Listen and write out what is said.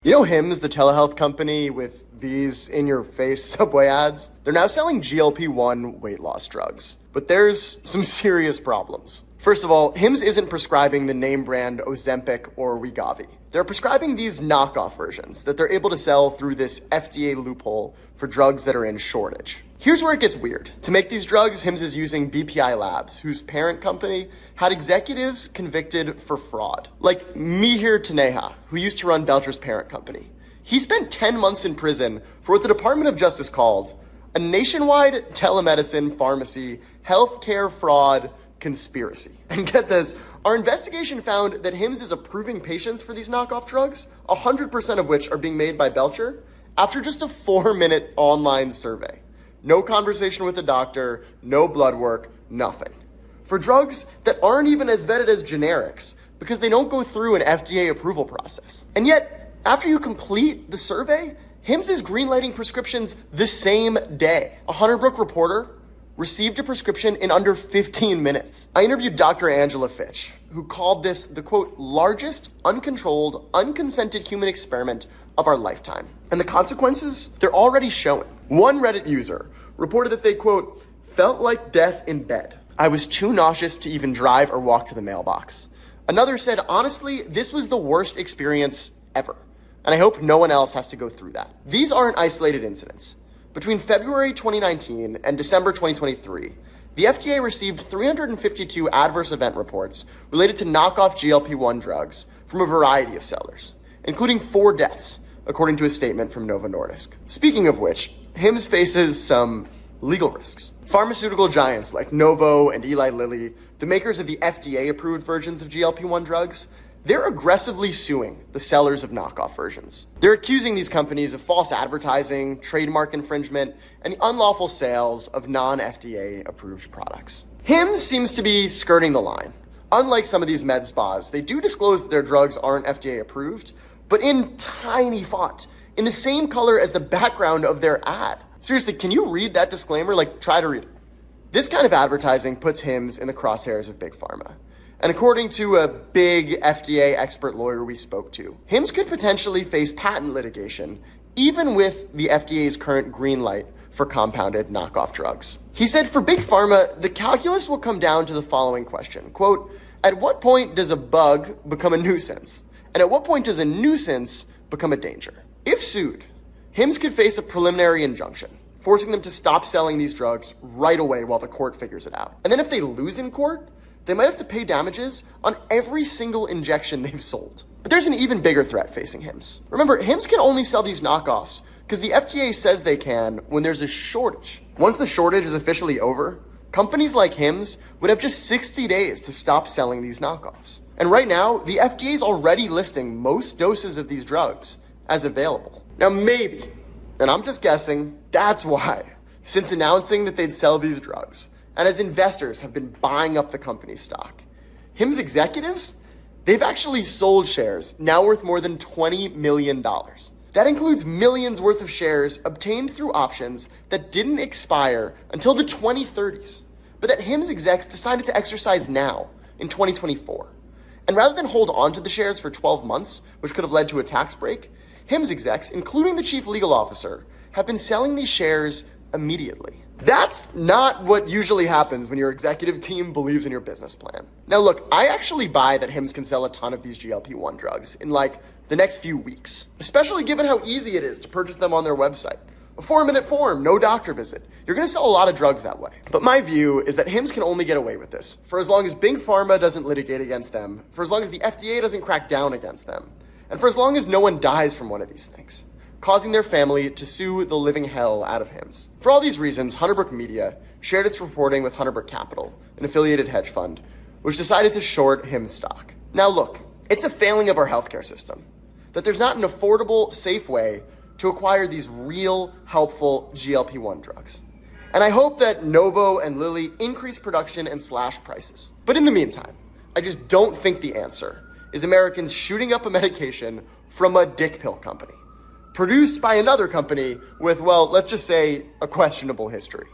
You know Hims, the telehealth company with these in-your-face Subway ads? They're now selling GLP-1 weight loss drugs. But there's some serious problems. First of all, Hims isn't prescribing the name brand Ozempic or Wegovy. They're prescribing these knockoff versions that they're able to sell through this FDA loophole for drugs that are in shortage. Here's where it gets weird. To make these drugs, Hims is using BPI Labs, whose parent company had executives convicted for fraud. Like Mihir Taneja, who used to run Belcher's parent company. He spent 10 months in prison for what the Department of Justice called a nationwide telemedicine pharmacy healthcare fraud conspiracy. And get this, our investigation found that Hims is approving patients for these knockoff drugs, 100% of which are being made by Belcher, after just a 4-minute online survey. No conversation with a doctor, no blood work, nothing. For drugs that aren't even as vetted as generics because they don't go through an FDA approval process. And yet, after you complete the survey, Hims is greenlighting prescriptions the same day. A Hunterbrook reporter received a prescription in under 15 minutes. I interviewed Dr. Angela Fitch, who called this the, quote, largest, uncontrolled, unconsented human experiment of our lifetime. And the consequences, they're already showing. One Reddit user reported that they, quote, felt like death in bed. I was too nauseous to even drive or walk to the mailbox. Another said, honestly, this was the worst experience ever. And I hope no one else has to go through that. These aren't isolated incidents. Between February 2019 and December 2023, the FDA received 352 adverse event reports related to knockoff GLP-1 drugs from a variety of sellers, including 4 deaths, according to a statement from Novo Nordisk. Speaking of which, Hims faces some legal risks. Pharmaceutical giants like Novo and Eli Lilly, the makers of the FDA-approved versions of GLP-1 drugs, they're aggressively suing the sellers of knockoff versions. They're accusing these companies of false advertising, trademark infringement, and the unlawful sales of non-FDA approved products. Hims seems to be skirting the line. Unlike some of these med spas, they do disclose that their drugs aren't FDA approved, but in tiny font, in the same color as the background of their ad. Seriously, can you read that disclaimer? Like, try to read it. This kind of advertising puts Hims in the crosshairs of Big Pharma. And according to a big FDA expert lawyer we spoke to, Hims could potentially face patent litigation, even with the FDA's current green light for compounded knockoff drugs. He said for Big Pharma, the calculus will come down to the following question, quote, at what point does a bug become a nuisance? And at what point does a nuisance become a danger? If sued, Hims could face a preliminary injunction, forcing them to stop selling these drugs right away while the court figures it out. And then if they lose in court, they might have to pay damages on every single injection they've sold. But there's an even bigger threat facing Hims. Remember, Hims can only sell these knockoffs because the FDA says they can when there's a shortage. Once the shortage is officially over, companies like Hims would have just 60 days to stop selling these knockoffs. And right now, the FDA is already listing most doses of these drugs as available. Now maybe, and I'm just guessing, that's why, since announcing that they'd sell these drugs, and as investors have been buying up the company's stock, Hims executives, they've actually sold shares now worth more than $20 million. That includes millions worth of shares obtained through options that didn't expire until the 2030s, but that Hims execs decided to exercise now in 2024. And rather than hold on to the shares for 12 months, which could have led to a tax break, Hims execs, including the chief legal officer, have been selling these shares immediately. That's not what usually happens when your executive team believes in your business plan. Now look, I actually buy that Hims can sell a ton of these GLP-1 drugs in like the next few weeks, especially given how easy it is to purchase them on their website. A 4-minute form, no doctor visit. You're gonna sell a lot of drugs that way. But my view is that Hims can only get away with this for as long as Big Pharma doesn't litigate against them, for as long as the FDA doesn't crack down against them, and for as long as no one dies from one of these things, causing their family to sue the living hell out of Hims. For all these reasons, Hunterbrook Media shared its reporting with Hunterbrook Capital, an affiliated hedge fund, which decided to short Hims stock. Now look, it's a failing of our healthcare system that there's not an affordable, safe way to acquire these real, helpful GLP-1 drugs. And I hope that Novo and Lilly increase production and slash prices. But in the meantime, I just don't think the answer is Americans shooting up a medication from a dick pill company, produced by another company with, well, let's just say, a questionable history.